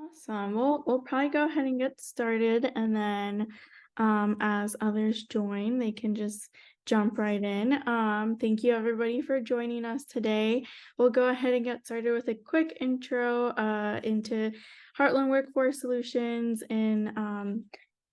Awesome. We'll probably go ahead and get started, and then as others join, they can just jump right in. Thank you everybody for joining us today. We'll go ahead and get started with a quick intro into Heartland Workforce Solutions and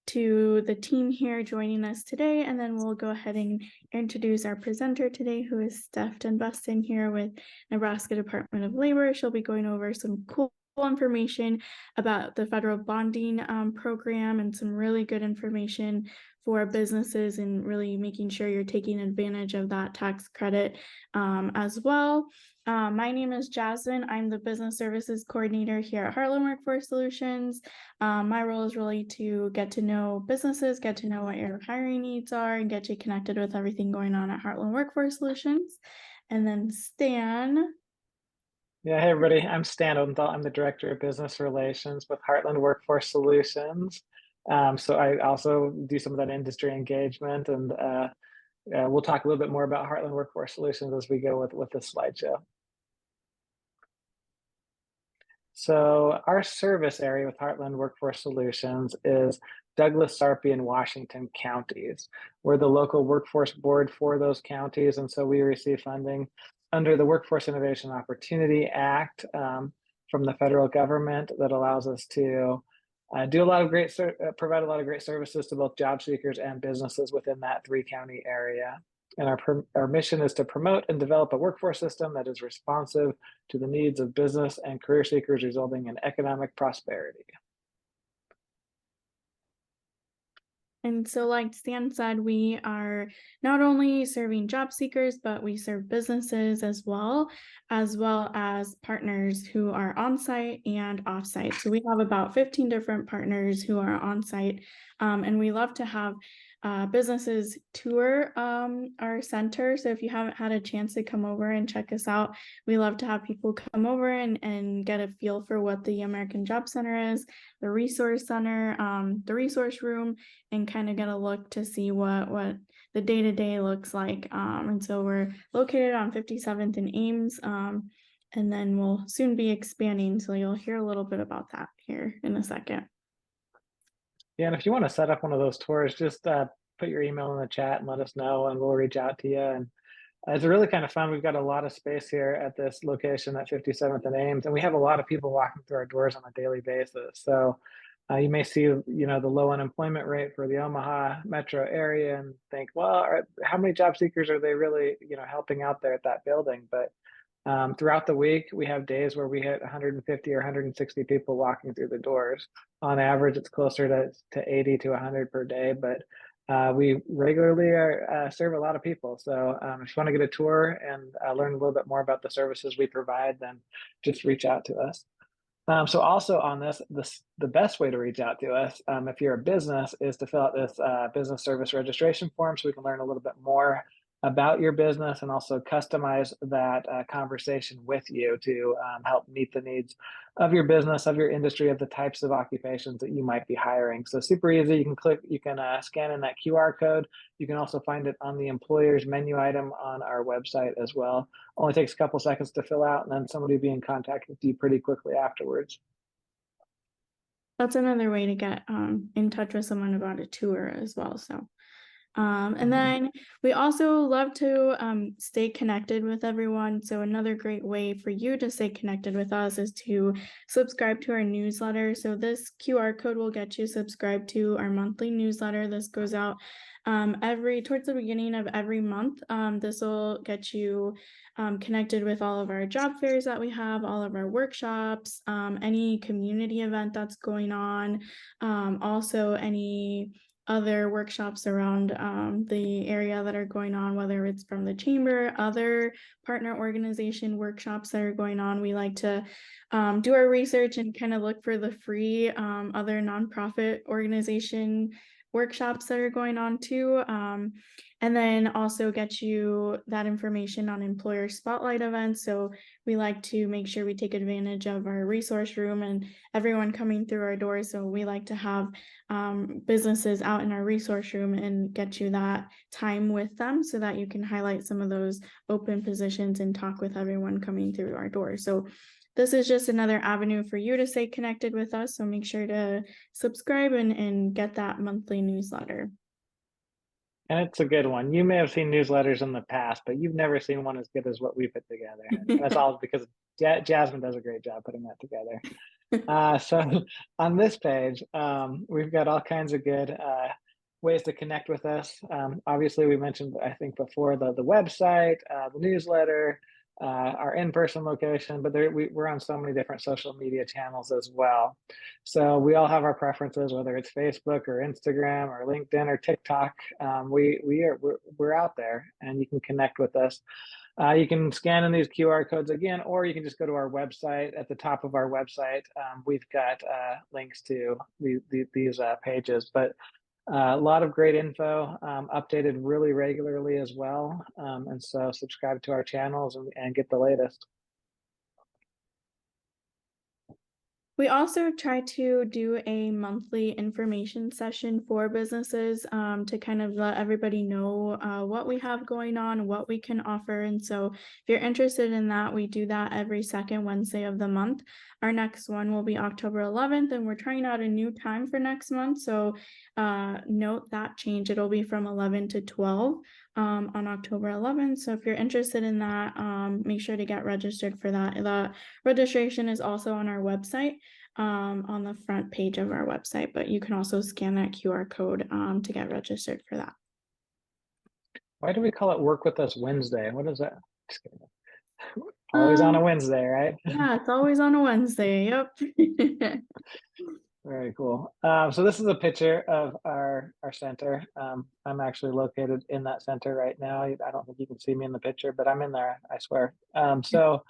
to the team here joining us today, and then we'll go ahead and introduce our presenter today, who is Steph DenBesten here with Nebraska Department of Labor. She'll be going over some cool information about the federal bonding program and some really good information for businesses and really making sure you're taking advantage of that tax credit as well. My name is Jasmine. I'm the Business Services Coordinator here at Heartland Workforce Solutions. My role is really to get to know businesses, get to know what your hiring needs are, and get you connected with everything going on at Heartland Workforce Solutions. And then Stan. Yeah, hey everybody, I'm Stan Odenthal. I'm the Director of Business Relations with Heartland Workforce Solutions. So I also do some of that industry engagement, and we'll talk a little bit more about Heartland Workforce Solutions as we go with this slideshow. So our service area with Heartland Workforce Solutions is Douglas, Sarpy, and Washington counties. We're the local workforce board for those counties, and so we receive funding under the Workforce Innovation Opportunity Act from the federal government that allows us to do a lot of provide a lot of great services to both job seekers and businesses within that 3-county area. And our mission is to promote and develop a workforce system that is responsive to the needs of business and career seekers, resulting in economic prosperity. And so, like Stan said, we are not only serving job seekers, but we serve businesses as well as partners who are on-site and off-site. So we have about 15 different partners who are on-site, and we love to have businesses tour our center. So if you haven't had a chance to come over and check us out, we love to have people come over and get a feel for what the American Job Center is, the resource center, the resource room, and kind of get a look to see what the day-to-day looks like. And so we're located on 57th and Ames, and then we'll soon be expanding. So you'll hear a little bit about that here in a second. Yeah, and if you want to set up one of those tours, just put your email in the chat and let us know, and we'll reach out to you. And it's really kind of fun. We've got a lot of space here at this location at 57th and Ames, and we have a lot of people walking through our doors on a daily basis. So you may see, the low unemployment rate for the Omaha metro area and think, well, how many job seekers are they really, helping out there at that building? But throughout the week, we have days where we hit 150 or 160 people walking through the doors. On average, it's closer to 80 to 100 per day, but we regularly serve a lot of people. So if you want to get a tour and learn a little bit more about the services we provide, then just reach out to us. So also on this, the best way to reach out to us, if you're a business, is to fill out this business service registration form so we can learn a little bit more about your business and also customize that conversation with you to help meet the needs of your business, of your industry, of the types of occupations that you might be hiring. So super easy. You can scan in that QR code. You can also find it on the employer's menu item on our website as well. Only takes a couple seconds to fill out, and then somebody will be in contact with you pretty quickly afterwards. That's another way to get in touch with someone about a tour as well. So. And then we also love to stay connected with everyone. So another great way for you to stay connected with us is to subscribe to our newsletter. So this QR code will get you subscribed to our monthly newsletter. This goes out towards the beginning of every month. This will get you connected with all of our job fairs that we have, all of our workshops, any community event that's going on, also any other workshops around the area that are going on, whether it's from the chamber, other partner organization workshops that are going on. We like to do our research and kind of look for the free other nonprofit organization workshops that are going on too, and then also get you that information on employer spotlight events. So we like to make sure we take advantage of our resource room and everyone coming through our doors. So we like to have businesses out in our resource room and get you that time with them so that you can highlight some of those open positions and talk with everyone coming through our doors. So this is just another avenue for you to stay connected with us. So make sure to subscribe and get that monthly newsletter. And it's a good one. You may have seen newsletters in the past, but you've never seen one as good as what we put together. And that's all because Jasmine does a great job putting that together. So on this page, we've got all kinds of good ways to connect with us. Obviously, we mentioned, I think before, the website, the newsletter, our in-person location, but we're on so many different social media channels as well. So we all have our preferences, whether it's Facebook or Instagram or LinkedIn or TikTok. We're out there, and you can connect with us. You can scan in these QR codes again, or you can just go to our website. At the top of our website, we've got links to these pages, but a lot of great info, updated really regularly as well. And so subscribe to our channels and get the latest. We also try to do a monthly information session for businesses to kind of let everybody know what we have going on, what we can offer. And so if you're interested in that, we do that every second Wednesday of the month. Our next one will be October 11th, and we're trying out a new time for next month. So note that change. It'll be from 11 to 12 on October 11th. So if you're interested in that, make sure to get registered for that. The registration is also on our website, on the front page of our website, but you can also scan that QR code to get registered for that. Why do we call it Work With Us Wednesday? What is that? Just kidding. Always on a Wednesday, right? Yeah, it's always on a Wednesday. Yep. Very cool. So this is a picture of our center. I'm actually located in that center right now. I don't think you can see me in the picture, but I'm in there, I swear. So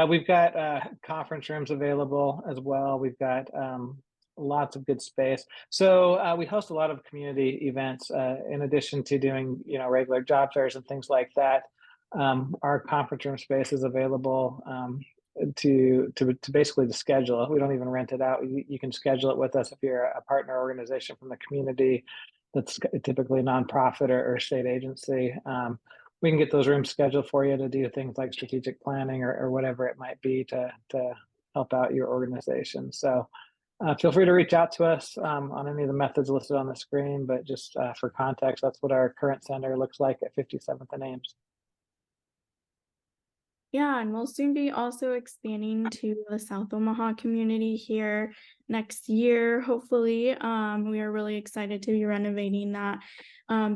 we've got conference rooms available as well. We've got lots of good space. So we host a lot of community events in addition to doing, regular job fairs and things like that. Our conference room space is available to basically to schedule. We don't even rent it out. You can schedule it with us if you're a partner organization from the community that's typically a nonprofit or state agency. We can get those rooms scheduled for you to do things like strategic planning or whatever it might be to help out your organization. So feel free to reach out to us on any of the methods listed on the screen, but just for context, that's what our current center looks like at 57th and Ames. Yeah, and we'll soon be also expanding to the South Omaha community here next year, hopefully. We are really excited to be renovating that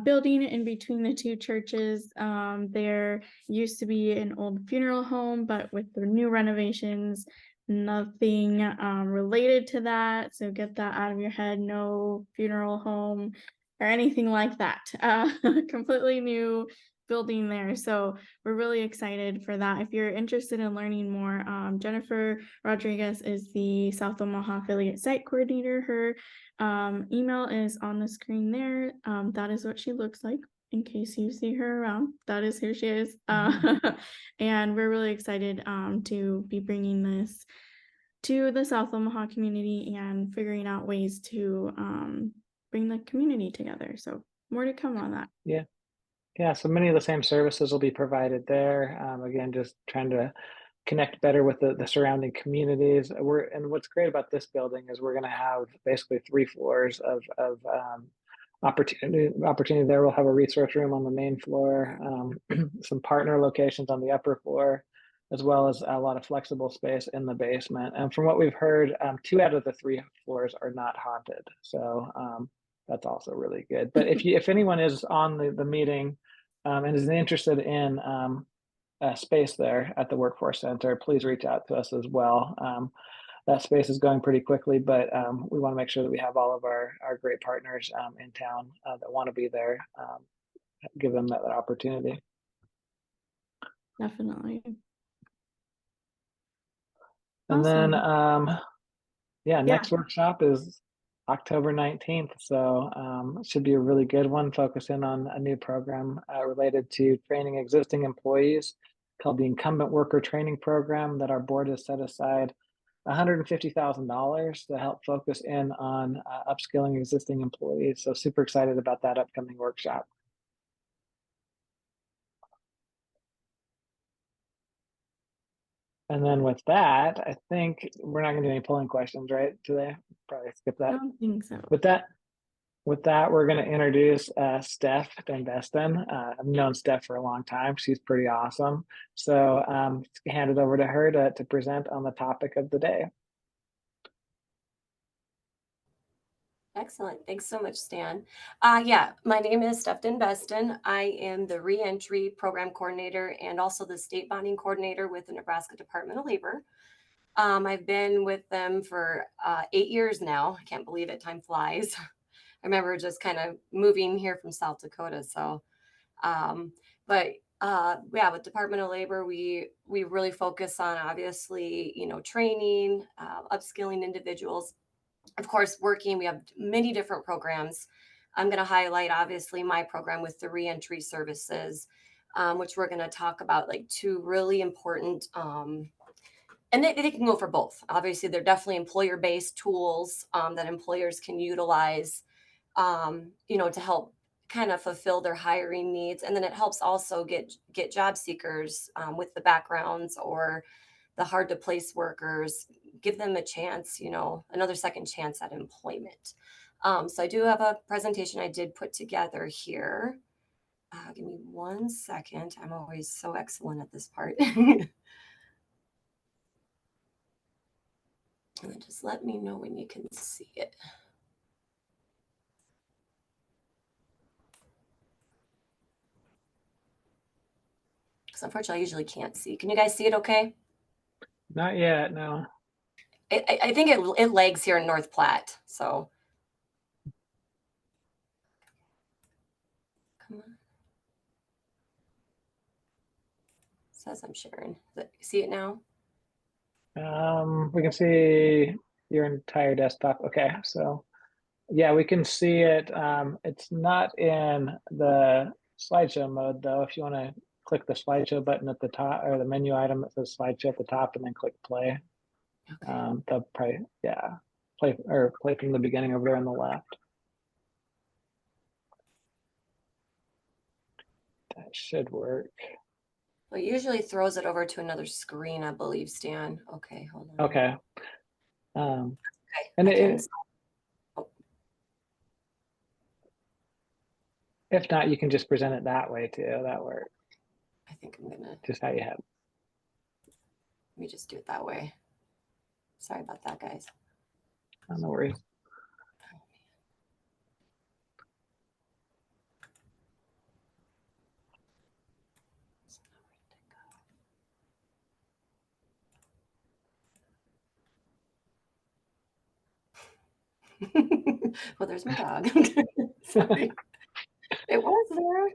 building in between the two churches. There used to be an old funeral home, but with the new renovations, nothing related to that. So get that out of your head. No funeral home or anything like that. Completely new building there. So we're really excited for that. If you're interested in learning more, Jennifer Rodriguez is the South Omaha affiliate site coordinator. Her email is on the screen there. That is what she looks like in case you see her around. That is who she is. And we're really excited to be bringing this to the South Omaha community and figuring out ways to bring the community together. So more to come on that. Yeah, so many of the same services will be provided there. Again, just trying to connect better with the surrounding communities. And what's great about this building is we're going to have basically 3 floors of opportunity there. We'll have a resource room on the main floor, some partner locations on the upper floor, as well as a lot of flexible space in the basement. And from what we've heard, 2 out of the 3 floors are not haunted. So that's also really good. But if anyone is on the meeting and is interested in space there at the Workforce Center, please reach out to us as well. That space is going pretty quickly, but we want to make sure that we have all of our great partners in town that want to be there, give them that opportunity. Definitely. And then, Awesome. next workshop is October 19th. So it should be a really good one, focusing on a new program related to training existing employees called the Incumbent Worker Training Program that our board has set aside $150,000 to help focus in on upskilling existing employees. So super excited about that upcoming workshop. And then with that, I think we're not gonna do any polling questions, right, today? Probably skip I that. don't think so. With that, we're gonna introduce Steph DenBesten. I've known Steph for a long time. She's pretty awesome. So hand it over to her to present on the topic of the day. Excellent. Thanks so much, Stan. Yeah, my name is Steph DenBesten. I am the Reentry Program Coordinator and also the State Bonding Coordinator with the Nebraska Department of Labor. I've been with them for 8 years now. I can't believe it. Time flies. I remember just kind of moving here from South Dakota. So, but yeah, with Department of Labor, we really focus on obviously, training, upskilling individuals. Of course, working, we have many different programs. I'm going to highlight, obviously, my program with the reentry services, which we're going to talk about like two really important, and they can go for both. Obviously, they're definitely employer-based tools that employers can utilize, to help kind of fulfill their hiring needs. And then it helps also get job seekers with the backgrounds or the hard to place workers, give them a chance, another second chance at employment. So I do have a presentation I did put together here. Give me 1 second. I'm always so excellent at this part. And then just let me know when you can see it. Because unfortunately, I usually can't see. Can you guys see it okay? Not yet, no. I think it lags here in North Platte. So come on. It says I'm sharing. See it now? We can see your entire desktop. Okay, so yeah, we can see it. It's not in the slideshow mode though. If you want to click the slideshow button at the top or the menu item that says slideshow at the top and then click play. Okay. They'll probably, yeah, play from the beginning over there on the left. That should work. Well, it usually throws it over to another screen, I believe, Stan. Okay, hold on. Okay. Okay. And if not, you can just present it that way too. That works. I think I'm gonna Just how you have it. let me just do it that way. Sorry about that, guys. Oh, no worries. Well, there's my dog. Sorry. It was there.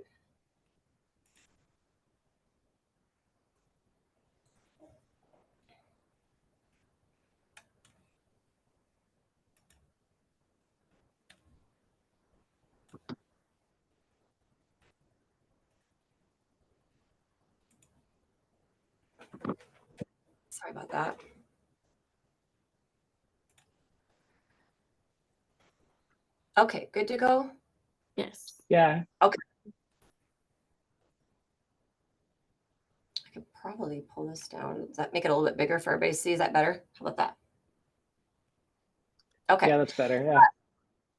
Sorry about that. Okay, good to go? Yes. Yeah. Okay. I could probably pull this down. Does that make it a little bit bigger for everybody to see? Is that better? How about that? Okay. Yeah, that's better. Yeah.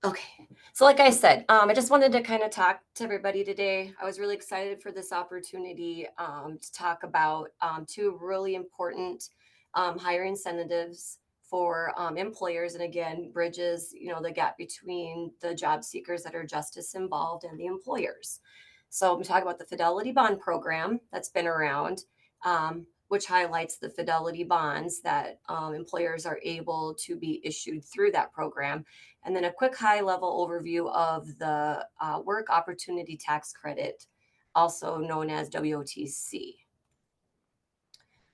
Okay. So like I said, I just wanted to kind of talk to everybody today. I was really excited for this opportunity to talk about two really important hiring incentives for employers. And again, bridges, the gap between the job seekers that are justice involved and the employers. So I'm talking about the Fidelity Bond Program that's been around, which highlights the Fidelity bonds that employers are able to be issued through that program. And then a quick high level overview of the Work Opportunity Tax Credit, also known as WOTC.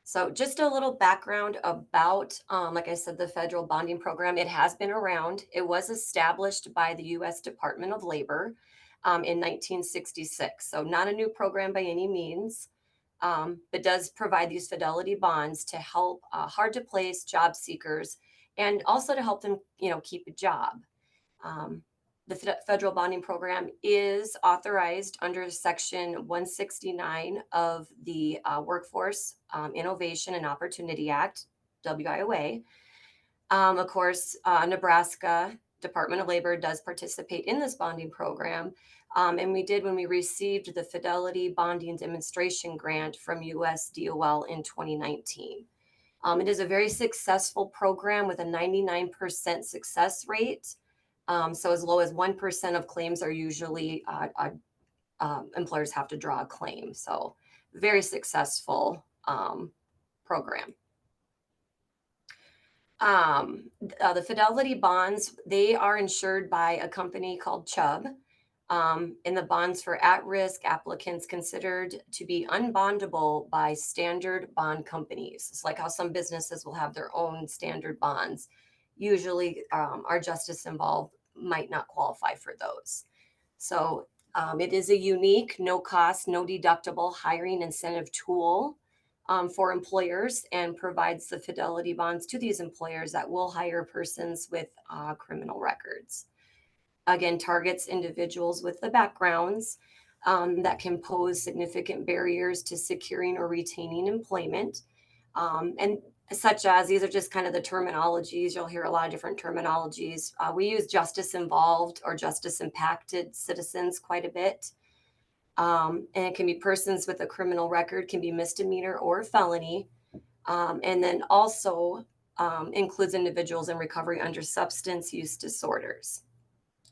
So just a little background about, like I said, the federal bonding program. It has been around. It was established by the U.S. Department of Labor in 1966. So not a new program by any means, but does provide these fidelity bonds to help hard to place job seekers and also to help them, keep a job. the federal bonding program is authorized under Section 169 of the Workforce Innovation and Opportunity Act, WIOA. Of course, Nebraska Department of Labor does participate in this bonding program. And we did when we received the Fidelity Bonding Demonstration Grant from US DOL in 2019. It is a very successful program with a 99% success rate. So as low as 1% of claims are usually employers have to draw a claim. So very successful program. The Fidelity bonds, they are insured by a company called Chubb. And the bonds for at-risk applicants considered to be unbondable by standard bond companies. It's like how some businesses will have their own standard bonds. Usually our justice involved might not qualify for those. So it is a unique, no cost, no deductible hiring incentive tool for employers, and provides the fidelity bonds to these employers that will hire persons with criminal records. Again, targets individuals with the backgrounds that can pose significant barriers to securing or retaining employment. And such as, these are just kind of the terminologies. You'll hear a lot of different terminologies. We use justice involved or justice impacted citizens quite a bit. And it can be persons with a criminal record, can be misdemeanor or felony. And then also includes individuals in recovery under substance use disorders.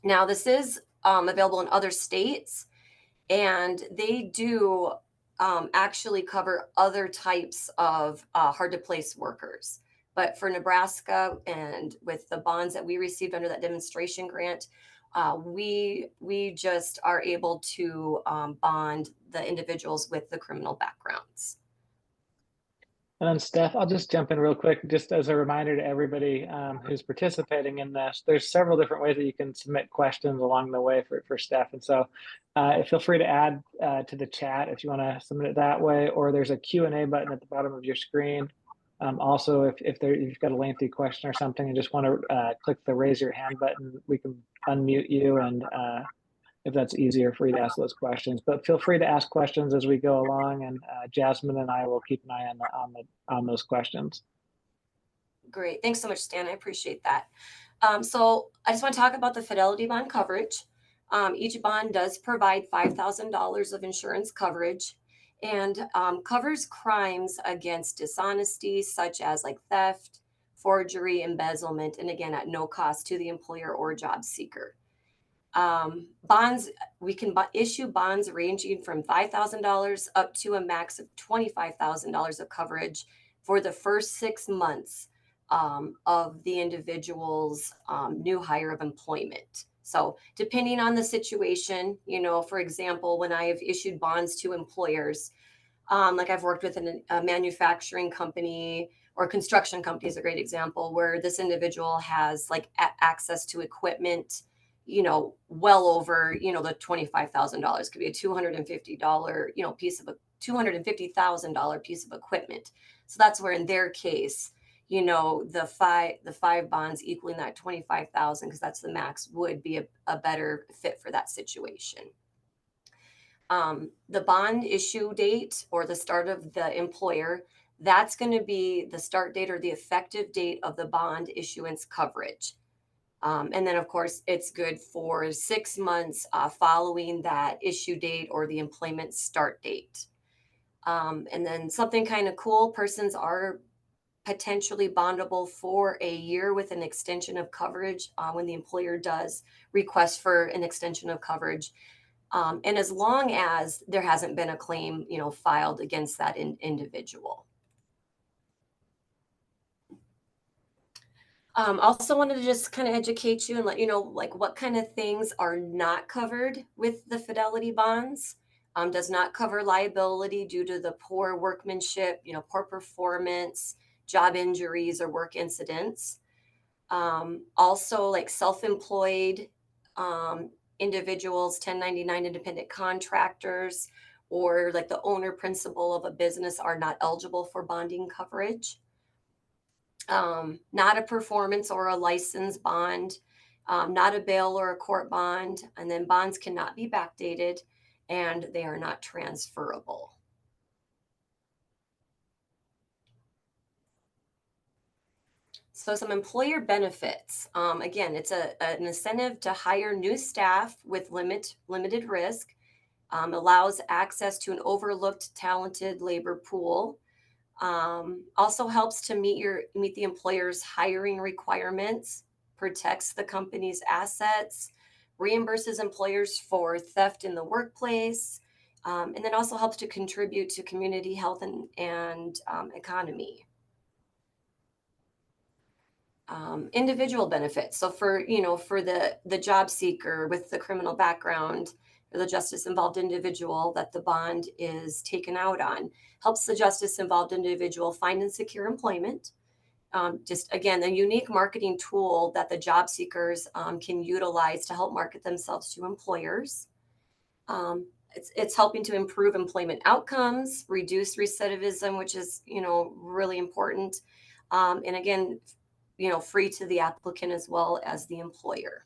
Now, this is available in other states, and they do actually cover other types of hard to place workers. But for Nebraska, and with the bonds that we received under that demonstration grant, we just are able to bond the individuals with the criminal backgrounds. And then Steph, I'll just jump in real quick, just as a reminder to everybody who's participating in this. There's several different ways that you can submit questions along the way for Steph. And so feel free to add to the chat if you want to submit it that way, or there's a Q&A button at the bottom of your screen. Also, if you've got a lengthy question or something and just want to click the raise your hand button, we can unmute you, and if that's easier for you to ask those questions. But feel free to ask questions as we go along, and Jasmine and I will keep an eye on those questions. Great. Thanks so much, Stan. I appreciate that. So I just want to talk about the fidelity bond coverage. Each bond does provide $5,000 of insurance coverage, and covers crimes against dishonesty, such as like theft, forgery, embezzlement, and again, at no cost to the employer or job seeker. Bonds, we can issue bonds ranging from $5,000 up to a max of $25,000 of coverage for the first 6 months of the individual's new hire of employment. So depending on the situation, you know, for example, when I have issued bonds to employers, like I've worked with a manufacturing company, or construction company is a great example, where this individual has like access to equipment, you know, well over, you know, the $25,000 could be a $250, you know, $250,000 piece of equipment. So that's where in their case, you know, the five bonds equaling that 25,000, because that's the max, would be a better fit for that situation. The bond issue date, or the start of the employer, that's going to be the start date or the effective date of the bond issuance coverage. And then, of course, it's good for 6 months following that issue date or the employment start date. And then something kind of cool, persons are potentially bondable for a year with an extension of coverage when the employer does request for an extension of coverage. And as long as there hasn't been a claim, you know, filed against that individual. Also wanted to just kind of educate you and let you know, like, what kind of things are not covered with the fidelity bonds. Does not cover liability due to the poor workmanship, you know, poor performance, job injuries, or work incidents. Also, like self-employed individuals, 1099 independent contractors, or like the owner principal of a business are not eligible for bonding coverage. Not a performance or a license bond not a bail or a court bond, and then bonds cannot be backdated, and they are not transferable. So some employer benefits. Again, it's an incentive to hire new staff with limited risk, allows access to an overlooked talented labor pool, also helps to meet the employer's hiring requirements, protects the company's assets, reimburses employers for theft in the workplace, and then also helps to contribute to community health and economy. Individual benefits. So for the job seeker with the criminal background or the justice involved individual that the bond is taken out on, helps the justice involved individual find and secure employment. Just again, a unique marketing tool that the job seekers can utilize to help market themselves to employers. It's helping to improve employment outcomes, reduce recidivism, which is really important, and again, free to the applicant as well as the employer.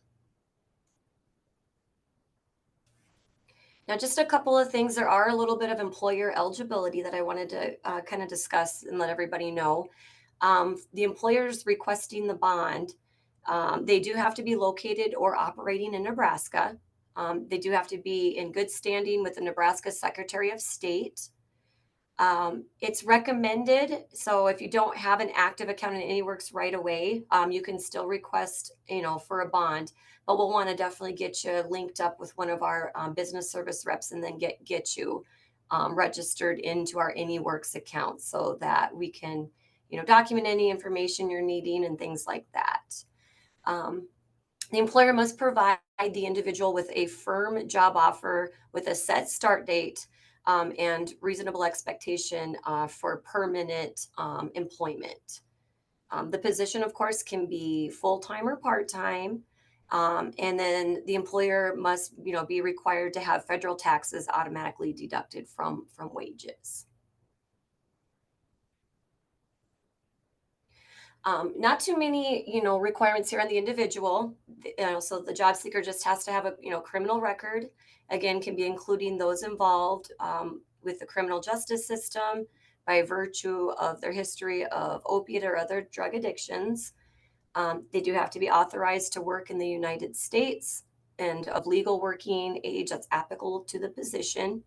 Now, just a couple of things. There are a little bit of employer eligibility that I wanted to kind of discuss and let everybody know. The employers requesting the bond, they do have to be located or operating in Nebraska. They do have to be in good standing with the Nebraska Secretary of State. It's recommended. So if you don't have an active account in AnyWorks right away, you can still request, for a bond, but we'll want to definitely get you linked up with one of our business service reps and then get you registered into our AnyWorks account so that we can, document any information you're needing and things like that. The employer must provide the individual with a firm job offer with a set start date and reasonable expectation for permanent employment. The position, of course, can be full-time or part-time. And then the employer must, be required to have federal taxes automatically deducted from wages. Not too many, requirements here on the individual. So the job seeker just has to have a, criminal record. Again, can be including those involved with the criminal justice system by virtue of their history of opiate or other drug addictions. They do have to be authorized to work in the United States and of legal working age that's applicable to the position.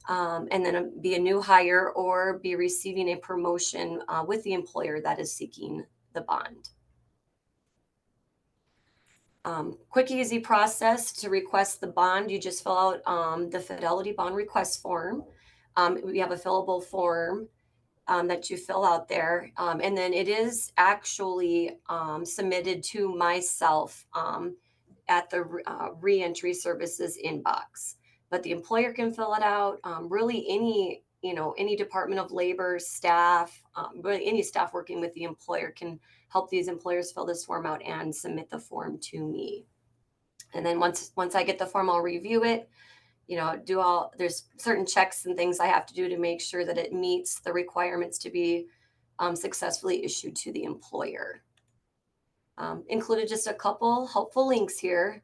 And then be a new hire or be receiving a promotion with the employer that is seeking the bond. Quick, easy process to request the bond. You just fill out the fidelity bond request form. We have a fillable form that you fill out there. And then it is actually submitted to myself at the Reentry Services inbox. But the employer can fill it out. Really, any Department of Labor staff, really any staff working with the employer can help these employers fill this form out and submit the form to me. And then once I get the form, I'll review it. There's certain checks and things I have to do to make sure that it meets the requirements to be successfully issued to the employer. Included just a couple helpful links here.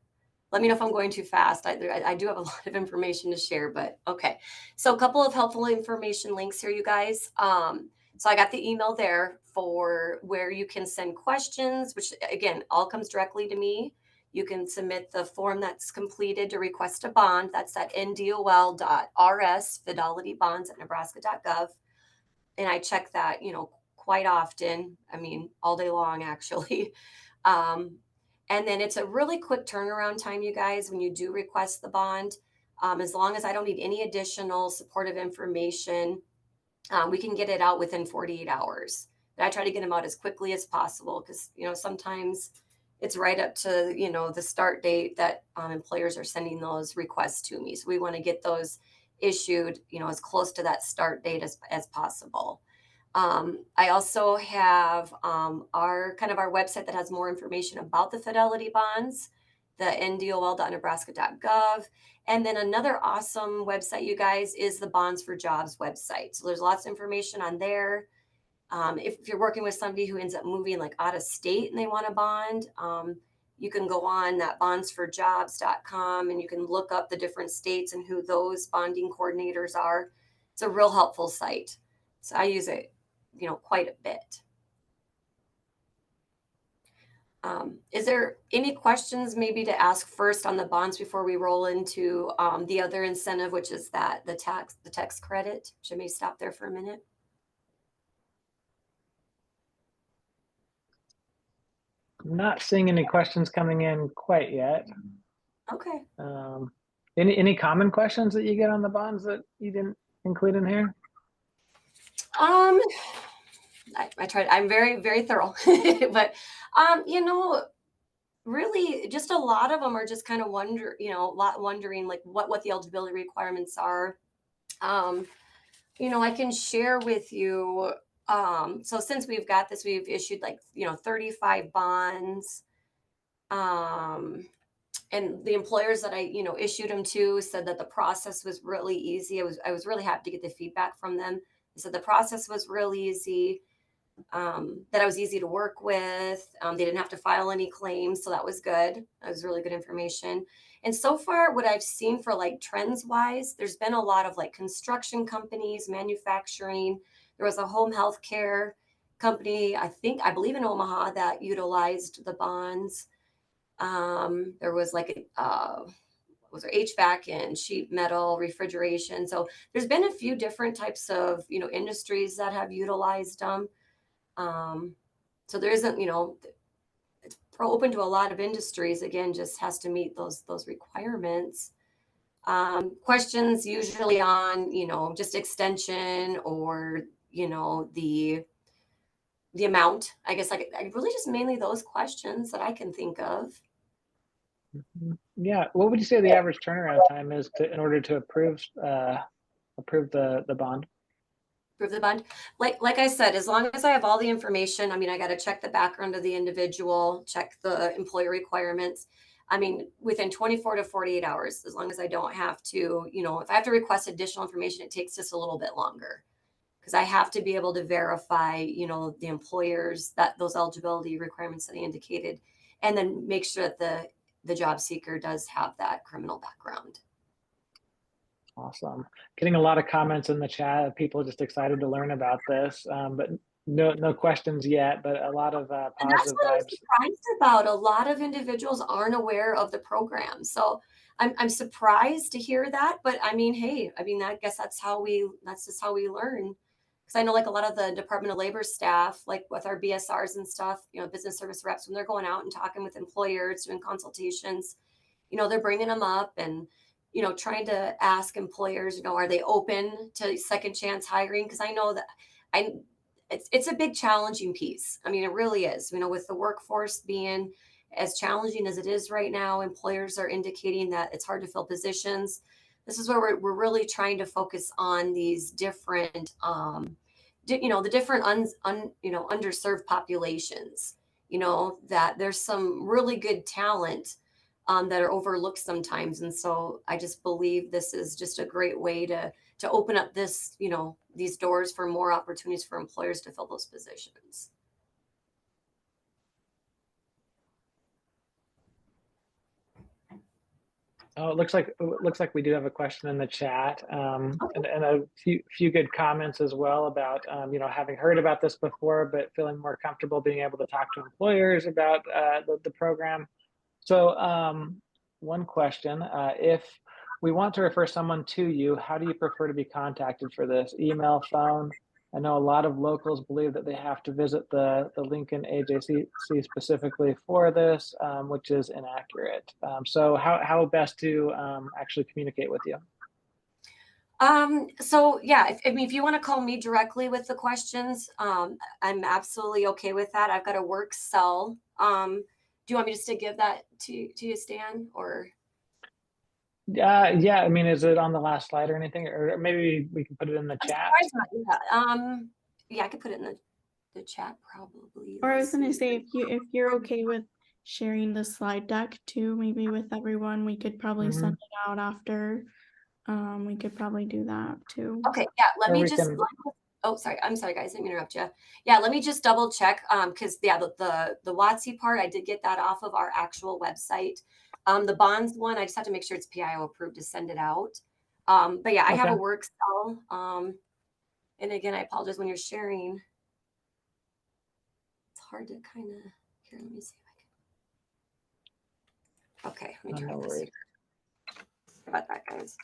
Let me know if I'm going too fast. I do have a lot of information to share, but okay. So a couple of helpful information links here, you guys. So I got the email there for where you can send questions, which again, all comes directly to me. You can submit the form that's completed to request a bond. That's at ndol.rs, fidelitybonds@nebraska.gov. And I check that, quite often. I mean, all day long, actually. And then it's a really quick turnaround time, you guys, when you do request the bond. As long as I don't need any additional supportive information, we can get it out within 48 hours. But I try to get them out as quickly as possible because, sometimes it's right up to, the start date that employers are sending those requests to me. So we want to get those issued, as close to that start date as possible. I also have our website that has more information about the fidelity bonds, the ndol.nebraska.gov. And then another awesome website, you guys, is the Bonds for Jobs website. So there's lots of information on there. If you're working with somebody who ends up moving like out of state and they want a bond, you can go on that bondsforjobs.com and you can look up the different states and who those bonding coordinators are. It's a real helpful site. So I use it, quite a bit. Is there any questions maybe to ask first on the bonds before we roll into the other incentive, which is the tax credit? Should maybe stop there for a minute? Not seeing any questions coming in quite yet. Okay. Any common questions that you get on the bonds that you didn't include in here? I tried. I'm very, very thorough, but really, just a lot of them are just kind of wondering like what the eligibility requirements are. I can share with you. So since we've got this, we've issued 35 bonds. And the employers that I, issued them to said that the process was really easy. I was really happy to get the feedback from them. They said the process was really easy, that I was easy to work with. They didn't have to file any claims, so that was good. That was really good information. And so far, what I've seen for trends wise, there's been a lot of construction companies, manufacturing. There was a home health care company, I believe in Omaha, that utilized the bonds. There was was there HVAC and sheet metal, refrigeration. So there's been a few different types of, industries that have utilized them. So there isn't, it's open to a lot of industries. Again, just has to meet those requirements. Questions usually on, just extension or, the amount. I guess I really just mainly those questions that I can think of. Yeah. What would you say the average turnaround time is in order to approve the bond? Approve the bond. Like I said, as long as I have all the information, I got to check the background of the individual, check the employer requirements. Within 24 to 48 hours, as long as I don't have to, if I have to request additional information, it takes just a little bit longer because I have to be able to verify, the employers, that those eligibility requirements that I indicated, and then make sure that the job seeker does have that criminal background. Awesome. Getting a lot of comments in the chat. People just excited to learn about this, but no questions yet, but a lot of positive and that's what vibes. I'm surprised about. A lot of individuals aren't aware of the program. So I'm surprised to hear that, but hey, I guess that's just how we learn. Because I know a lot of the Department of Labor staff, with our BSRs and stuff, business service reps, when they're going out and talking with employers, doing consultations, they're bringing them up and, trying to ask employers, are they open to second chance hiring? Because I know that it's a big challenging piece. It really is, with the workforce being as challenging as it is right now, employers are indicating that it's hard to fill positions. This is where we're really trying to focus on these different, the different underserved populations, that there's some really good talent that are overlooked sometimes. And so I just believe this is just a great way to open up this, these doors for more opportunities for employers to fill those positions. Oh, it looks like we do have a question in the chat, and a few good comments as well about having heard about this before, but feeling more comfortable being able to talk to employers about the program. So one question: if we want to refer someone to you, how do you prefer to be contacted for this? Email, phone? I know a lot of locals believe that they have to visit the Lincoln AJC specifically for this, which is inaccurate. So how best to actually communicate with you? So yeah, if you want to call me directly with the questions, I'm absolutely okay with that. I've got a work cell. Do you want me just to give that to you, Stan, or? Yeah, is it on the last slide or anything, or maybe we can put it in the chat? Yeah, I could put it in the chat probably. Or I was gonna say, if you're okay with sharing the slide deck too, maybe with everyone, we could probably send it out after. We could probably do that too. Okay, yeah. Let me just Oh, sorry. I'm sorry, guys. I didn't interrupt you. Yeah, let me just double check. Because yeah, the WOTC part, I did get that off of our actual website. The bonds one, I just have to make sure it's PIO approved to send it out. But yeah, I have a Okay. work cell. And again, I apologize when you're sharing. It's hard to kind of here. Let me see if I can. Okay, let me try No this worries. here. Sorry about that, guys.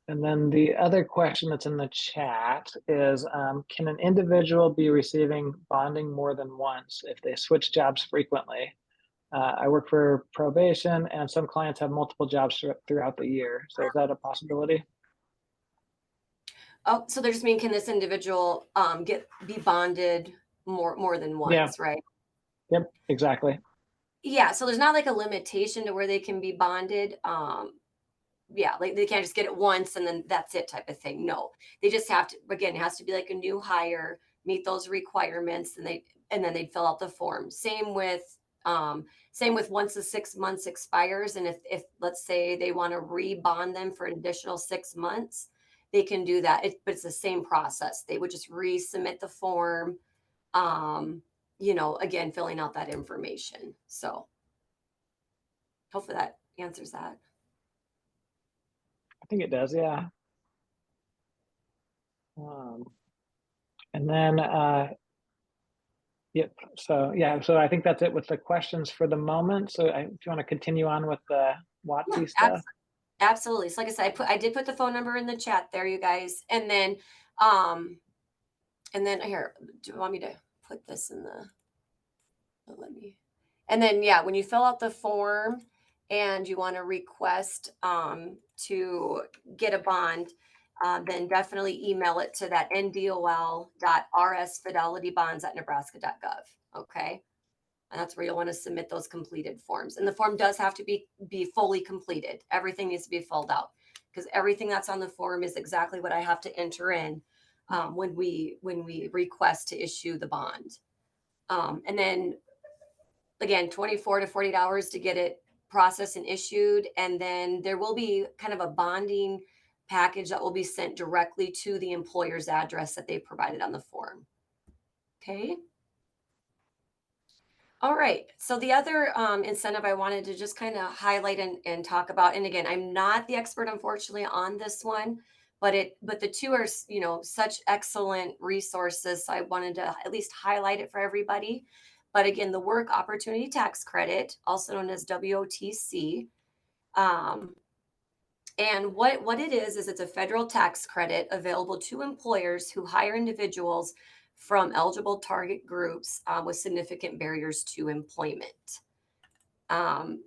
And then the other question that's in the chat is, can an individual be receiving bonding more than once if they switch jobs frequently? I work for probation and some clients have multiple jobs throughout the year. So is that a possibility? Oh, so they're just mean, can this individual be bonded more than Yeah. once, right? Yep, exactly. Yeah, so there's not like a limitation to where they can be bonded. Yeah, like they can't just get it once and then that's it type of thing. No, they just have to, again, it has to be like a new hire, meet those requirements, and then they'd fill out the form. Same with once the 6 months expires, and if let's say they want to rebond them for an additional 6 months, they can do that. But it's the same process. They would just resubmit the form. Again, filling out that information. So hopefully that answers that. I think it does, yeah. And then, yep, so yeah, so I think that's it with the questions for the moment. So if you want to continue on with the Yeah, WOTC stuff. absolutely. So like I said, I did put the phone number in the chat there, you guys. Um, and then here, do you want me to put this in the, let me, and then, yeah, when you fill out the form and you want to request, to get a bond, then definitely email it to that ndol.rsfidelitybonds@nebraska.gov. Okay. And that's where you'll want to submit those completed forms. And the form does have to be fully completed. Everything needs to be filled out because everything that's on the form is exactly what I have to enter in when we request to issue the bond. And then again, 24 to 48 hours to get it processed and issued. And then there will be kind of a bonding package that will be sent directly to the employer's address that they provided on the form. Okay. All right. So the other incentive I wanted to just kind of highlight and talk about, and again, I'm not the expert, unfortunately, on this one, but the two are, such excellent resources. So I wanted to at least highlight it for everybody. But again, the Work Opportunity Tax Credit, also known as WOTC, and what it is it's a federal tax credit available to employers who hire individuals from eligible target groups with significant barriers to employment. And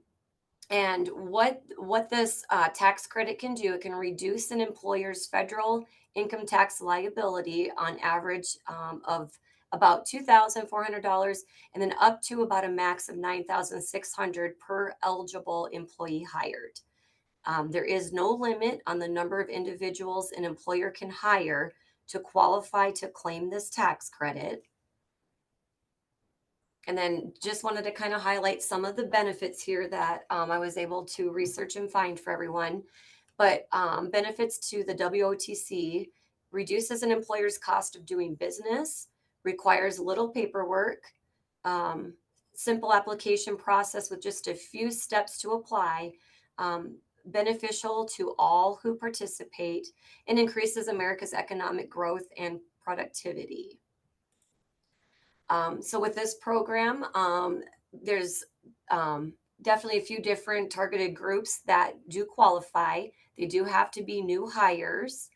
what this tax credit can do, it can reduce an employer's federal income tax liability on average of about $2,400 and then up to about a max of $9,600 per eligible employee hired. There is no limit on the number of individuals an employer can hire to qualify to claim this tax credit. And then just wanted to kind of highlight some of the benefits here that I was able to research and find for everyone. But benefits to the WOTC reduces an employer's cost of doing business, requires little paperwork, simple application process with just a few steps to apply, beneficial to all who participate, and increases America's economic growth and productivity. So with this program, there's definitely a few different targeted groups that do qualify. They do have to be new hires.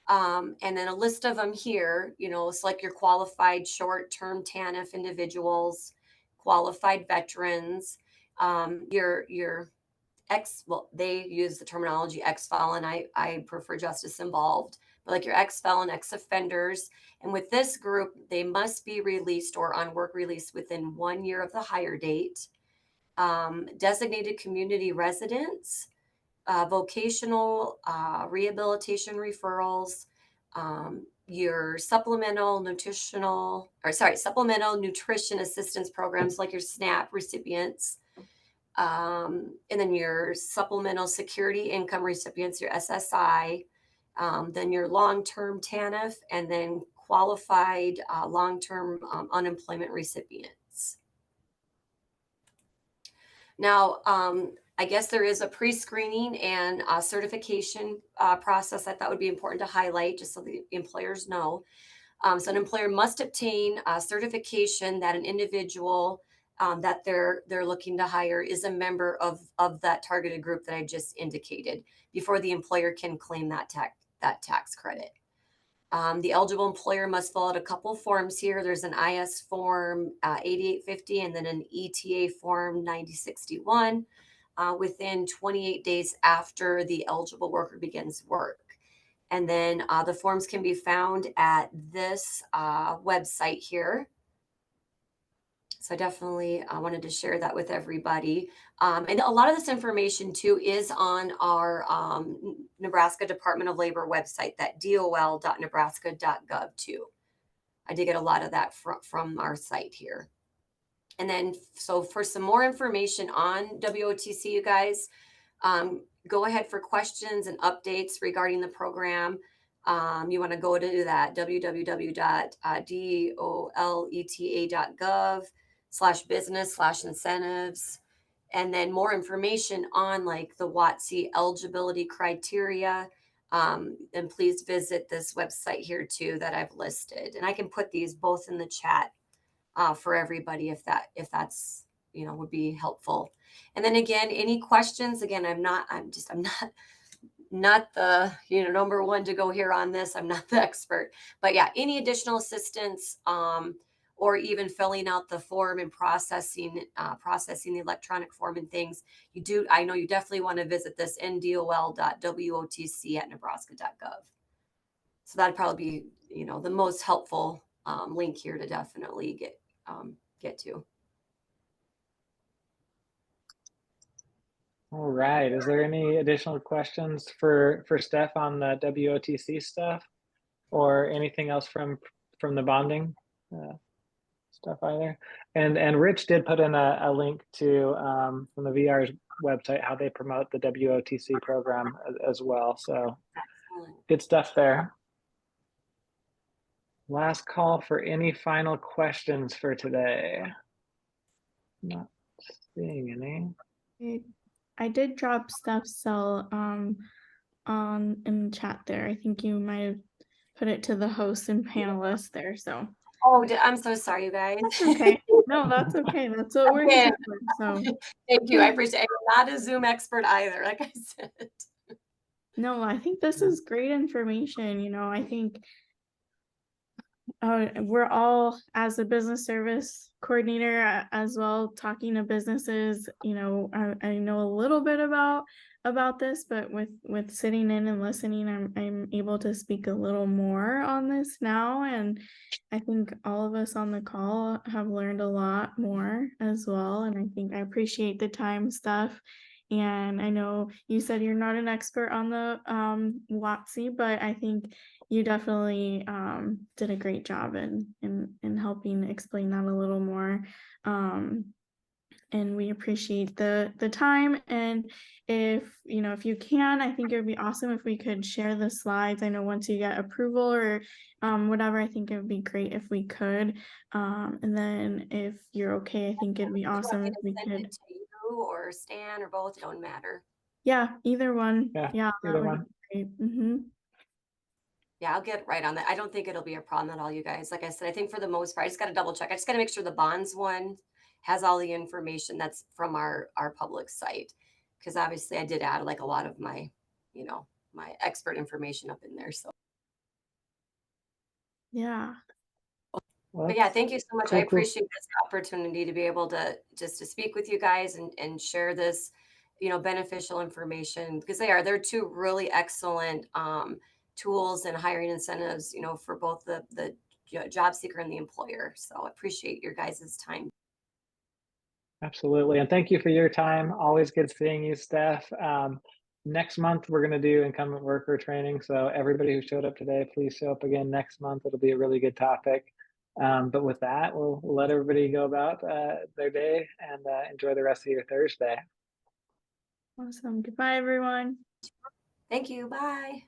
And then a list of them here, it's like your qualified short-term TANF individuals, qualified veterans, your they use the terminology ex-felon. I prefer justice involved, but like your ex-felon, ex-offenders. And with this group, they must be released or on work release within 1 year of the hire date. Designated community residents, vocational rehabilitation referrals, your supplemental nutrition assistance programs like your SNAP recipients, and then your supplemental security income recipients, your SSI, then your long-term TANF, and then qualified long-term unemployment recipients. Now, I guess there is a pre-screening and certification process I thought would be important to highlight, just so the employers know. So an employer must obtain a certification that an individual that they're looking to hire is a member of that targeted group that I just indicated before the employer can claim that tax credit. The eligible employer must fill out a couple forms here. There's an IS form 8850 and then an ETA form 9061 within 28 days after the eligible worker begins work. And then the forms can be found at this website here. So I definitely wanted to share that with everybody. And a lot of this information too is on our Nebraska Department of Labor website, that dol.nebraska.gov too. I did get a lot of that from our site here. And then, so for some more information on WOTC, you guys, go ahead for questions and updates regarding the program. You want to go to that www.doleta.gov/business/incentives, and then more information on like the WOTC eligibility criteria. And please visit this website here too that I've listed, and I can put these both in the chat for everybody if that's would be helpful. And then again, any questions? Again, I'm not the number one to go here on this. I'm not the expert, but yeah, any additional assistance or even filling out the form and processing the electronic form and things, I know you definitely want to visit this ndol.wotc@nebraska.gov. So that'd probably be the most helpful link here to definitely get to. All right. Is there any additional questions for Steph on the WOTC stuff, or anything else from the bonding stuff either? And Rich did put in a link to from the VR's website how they promote the WOTC program as well. So good stuff there. Last call for any final questions for today. Not seeing any. I did drop Steph's cell in the chat there. I think you might have put it to the host and panelists there. So I'm so sorry, you guys. that's okay. No, that's okay. That's what we're here for. So thank you. I appreciate it. I'm not a Zoom expert either, like I said. No, I think this is great information. I think we're all, as a business service coordinator as well, talking to businesses. I know a little bit about this, but with sitting in and listening, I'm able to speak a little more on this now, and I think all of us on the call have learned a lot more as well. And I think I appreciate the time stuff. And I know you said you're not an expert on the WOTC, but I think you definitely did a great job in helping explain that a little more. And we appreciate the time. And if you can, I think it would be awesome if we could share the slides. I know once you get approval or whatever, I think it would be great if we could. And then if you're okay, I think it'd be awesome if we could. Or Stan or both, don't matter. Yeah, either one. Yeah, either one. Great. Mm-hmm. Yeah, I'll get right on that. I don't think it'll be a problem at all, you guys. Like I said, I think for the most part, I just got to double check. I just got to make sure the bonds one has all the information that's from our public site, because obviously I did add like a lot of my my expert information up in there. So yeah. But yeah, thank you so much. Cool, I appreciate this opportunity to be able to to speak with you guys and share this, beneficial information, because they're two really excellent tools and hiring incentives, for both the job seeker and the employer. So I appreciate your guys' time. Absolutely. And thank you for your time. Always good seeing you, Steph. Next month, we're going to do incumbent worker training. So everybody who showed up today, please show up again next month. It'll be a really good topic. But with that, we'll let everybody go about their day and enjoy the rest of your Thursday. Awesome. Goodbye, everyone. Thank you. Bye.